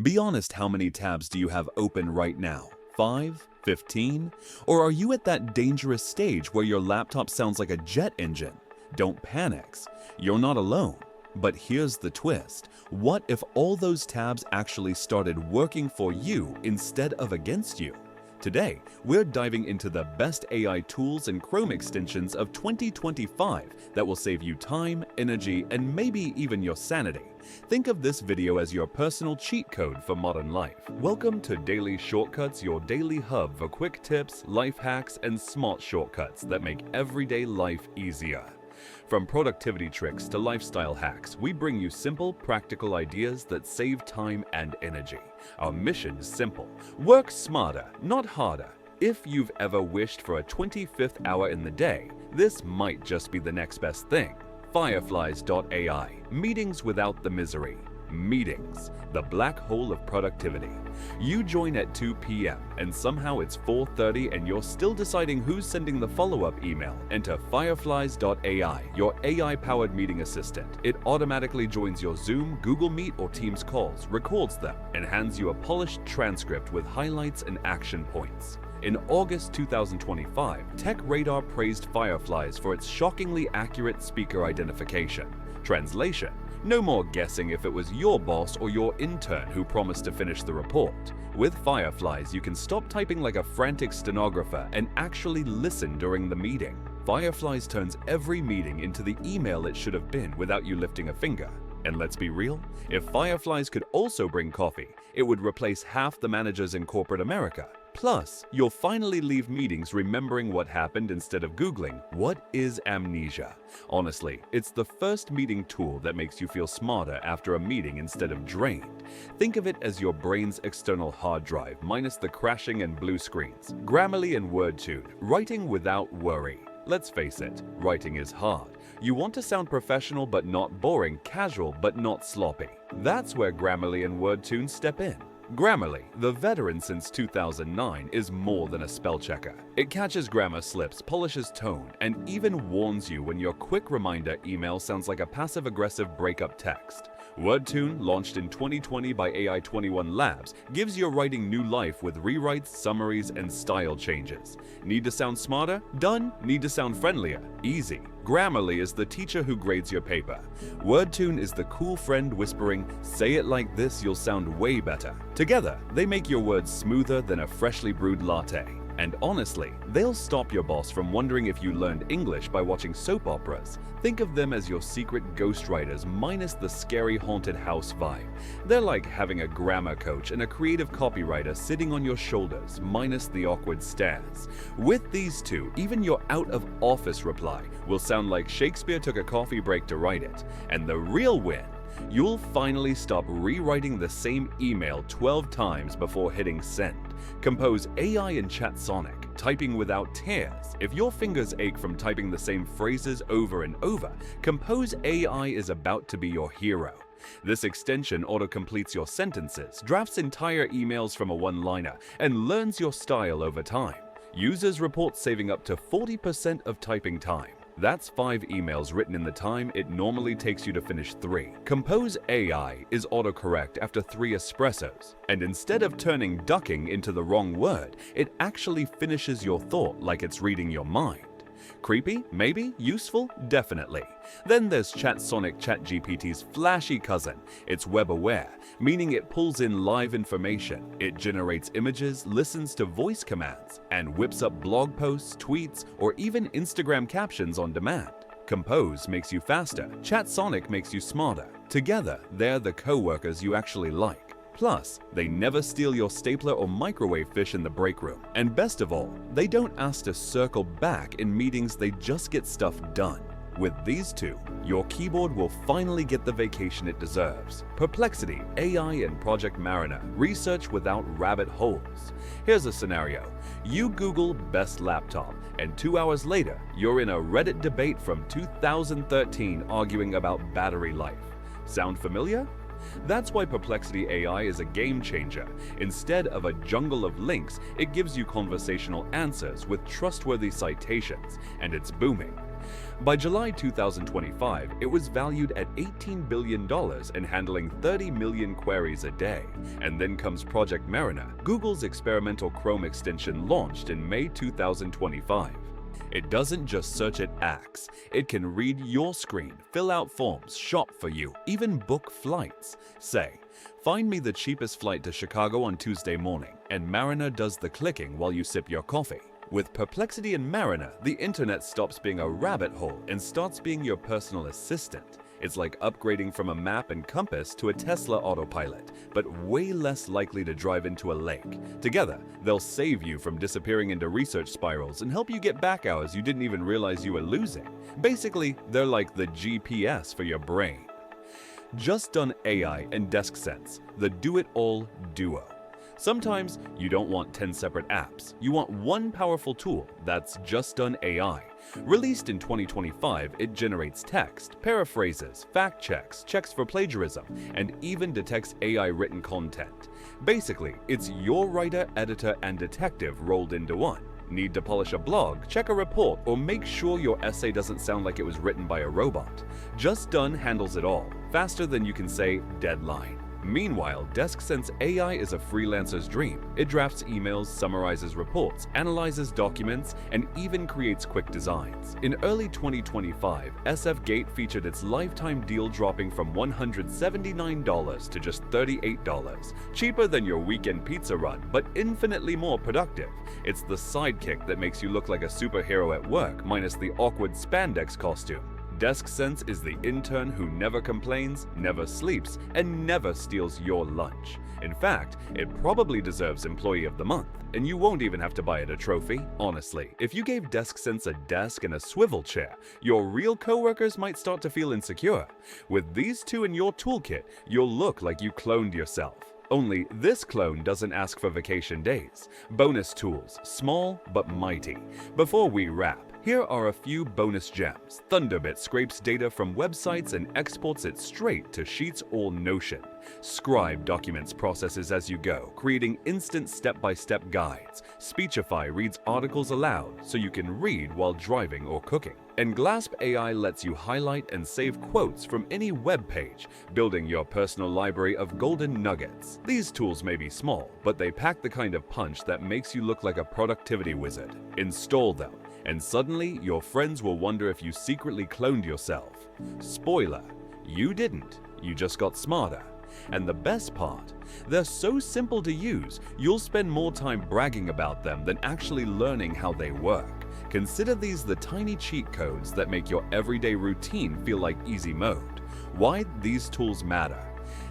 Be honest, how many tabs do you have open right now? 5? 15? Or are you at that dangerous stage where your laptop sounds like a jet engine? Don't panic. You're not alone. But here's the twist. What if all those tabs actually started working for you instead of against you? Today, we're diving into the best AI tools and Chrome extensions of 2025 that will save you time, energy, and maybe even your sanity. Think of this video as your personal cheat code for modern life. Welcome to Daily Shortcuts, your daily hub for quick tips, life hacks, and smart shortcuts that make everyday life easier. From productivity tricks to lifestyle hacks, we bring you simple, practical ideas that save time and energy. Our mission is simple: work smarter, not harder. If you've ever wished for a 25th hour in the day, this might just be the next best thing. Fireflies.ai, meetings without the misery. Meetings, the black hole of productivity. You join at 2 p.m. and somehow it's 4:30 and you're still deciding who's sending the follow-up email. Enter Fireflies.ai, your AI-powered meeting assistant. It automatically joins your Zoom, Google Meet, or Teams calls, records them, and hands you a polished transcript with highlights and action points. In August 2025, Tech Radar praised Fireflies for its shockingly accurate speaker identification. Translation: no more guessing if it was your boss or your intern who promised to finish the report. With Fireflies, you can stop typing like a frantic stenographer and actually listen during the meeting. Fireflies turns every meeting into the email it should have been without you lifting a finger. And let's be real, if Fireflies could also bring coffee, it would replace half the managers in corporate America. Plus, you'll finally leave meetings remembering what happened instead of Googling, "What is amnesia?" Honestly, it's the first meeting tool that makes you feel smarter after a meeting instead of drained. Think of it as your brain's external hard drive minus the crashing and blue screens. Grammarly and WordTune, writing without worry. Let's face it, writing is hard. You want to sound professional but not boring, casual but not sloppy. That's where Grammarly and WordTune step in. Grammarly, the veteran since 2009, is more than a spell checker. It catches grammar slips, polishes tone, and even warns you when your quick reminder email sounds like a passive-aggressive breakup text. WordTune, launched in 2020 by AI21 Labs, gives your writing new life with rewrites, summaries, and style changes. Need to sound smarter? Done. Need to sound friendlier? Easy. Grammarly is the teacher who grades your paper. WordTune is the cool friend whispering, "Say it like this, you'll sound way better." Together, they make your words smoother than a freshly brewed latte. And honestly, they'll stop your boss from wondering if you learned English by watching soap operas. Think of them as your secret ghostwriters minus the scary haunted house vibe. They're like having a grammar coach and a creative copywriter sitting on your shoulders minus the awkward stares. With these two, even your out-of-office reply will sound like Shakespeare took a coffee break to write it. And the real win: you'll finally stop rewriting the same email 12 times before hitting send. Compose AI in ChatSonic, typing without tears. If your fingers ache from typing the same phrases over and over, Compose AI is about to be your hero. This extension auto-completes your sentences, drafts entire emails from a one-liner, and learns your style over time. Users report saving up to 40% of typing time. That's 5 emails written in the time it normally takes you to finish 3. Compose AI is autocorrect after 3 espressos, and instead of turning ducking into the wrong word, it actually finishes your thought like it's reading your mind. Creepy? Maybe. Useful? Definitely. Then there's ChatSonic, ChatGPT's flashy cousin. It's web-aware, meaning it pulls in live information. It generates images, listens to voice commands, and whips up blog posts, tweets, or even Instagram captions on demand. Compose makes you faster. ChatSonic makes you smarter. Together, they're the co-workers you actually like. Plus, they never steal your stapler or microwave fish in the break room. And best of all, they don't ask to circle back in meetings, they just get stuff done. With these two, your keyboard will finally get the vacation it deserves. Perplexity, AI, and Project Mariner, research without rabbit holes. Here's a scenario. You Google best laptop, and 2 hours later, you're in a Reddit debate from 2013 arguing about battery life. Sound familiar? That's why Perplexity AI is a game changer. Instead of a jungle of links, it gives you conversational answers with trustworthy citations, and it's booming. By July 2025, it was valued at $18 billion and handling 30 million queries a day. And then comes Project Mariner, Google's experimental Chrome extension launched in May 2025. It doesn't just search, it acts. It can read your screen, fill out forms, shop for you, even book flights. Say, find me the cheapest flight to Chicago on Tuesday morning, and Mariner does the clicking while you sip your coffee. With Perplexity and Mariner, the internet stops being a rabbit hole and starts being your personal assistant. It's like upgrading from a map and compass to a Tesla autopilot, but way less likely to drive into a lake. Together, they'll save you from disappearing into research spirals and help you get back hours you didn't even realize you were losing. Basically, they're like the GPS for your brain. Just Done AI and DeskSense, the do-it-all duo. Sometimes you don't want 10 separate apps. You want one powerful tool. That's Just Done AI. Released in 2025, it generates text, paraphrases, fact checks, checks for plagiarism, and even detects AI written content. Basically, it's your writer, editor, and detective rolled into one. Need to polish a blog, check a report, or make sure your essay doesn't sound like it was written by a robot? Just Done handles it all, faster than you can say deadline. Meanwhile, DeskSense AI is a freelancer's dream. It drafts emails, summarizes reports, analyzes documents, and even creates quick designs. In early 2025, SF Gate featured its lifetime deal dropping from $179 to just $38. Cheaper than your weekend pizza run, but infinitely more productive. It's the sidekick that makes you look like a superhero at work, minus the awkward spandex costume. DeskSense is the intern who never complains, never sleeps, and never steals your lunch. In fact, it probably deserves Employee of the Month, and you won't even have to buy it a trophy. Honestly, if you gave DeskSense a desk and a swivel chair, your real coworkers might start to feel insecure. With these two in your toolkit, you'll look like you cloned yourself. Only this clone doesn't ask for vacation days. Bonus tools, small but mighty. Before we wrap, here are a few bonus gems. Thunderbit scrapes data from websites and exports it straight to Sheets or Notion. Scribe documents processes as you go, creating instant step-by-step guides. Speechify reads articles aloud so you can read while driving or cooking. And Glasp AI lets you highlight and save quotes from any web page, building your personal library of golden nuggets. These tools may be small, but they pack the kind of punch that makes you look like a productivity wizard. Install them, and suddenly your friends will wonder if you secretly cloned yourself. Spoiler, you didn't, you just got smarter. And the best part, they're so simple to use, you'll spend more time bragging about them than actually learning how they work. Consider these the tiny cheat codes that make your everyday routine feel like easy mode. Why these tools matter?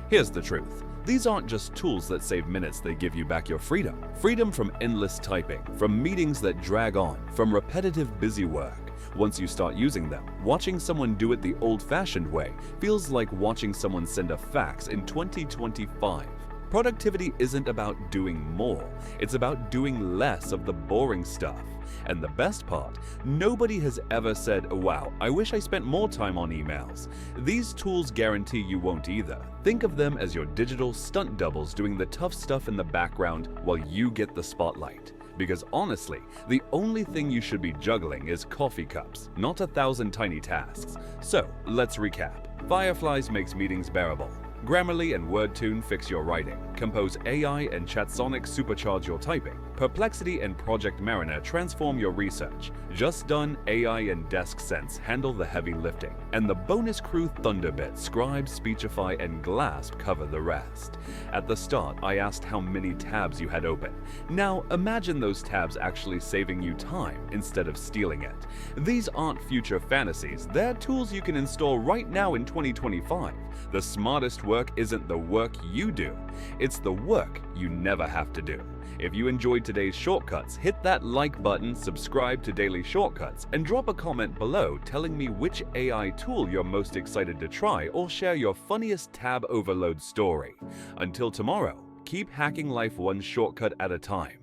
Here's the truth. These aren't just tools that save minutes, they give you back your freedom. Freedom from endless typing, from meetings that drag on, from repetitive busy work. Once you start using them, watching someone do it the old-fashioned way feels like watching someone send a fax in 2025. Productivity isn't about doing more, it's about doing less of the boring stuff. And the best part, nobody has ever said, wow, I wish I spent more time on emails. These tools guarantee you won't either. Think of them as your digital stunt doubles doing the tough stuff in the background while you get the spotlight. Because honestly, the only thing you should be juggling is coffee cups, not 1,000 tiny tasks. So let's recap. Fireflies makes meetings bearable. Grammarly and WordTune fix your writing. Compose AI and ChatSonic supercharge your typing. Perplexity and Project Mariner transform your research. Just Done AI and DeskSense handle the heavy lifting. And the bonus crew Thunderbit, Scribe, Speechify, and Glasp cover the rest. At the start, I asked how many tabs you had open. Now, imagine those tabs actually saving you time instead of stealing it. These aren't future fantasies. They're tools you can install right now in 2025. The smartest work isn't the work you do. It's the work you never have to do. If you enjoyed today's shortcuts, hit that like button, subscribe to Daily Shortcuts, and drop a comment below telling me which AI tool you're most excited to try, or share your funniest tab overload story. Until tomorrow, keep hacking life one shortcut at a time.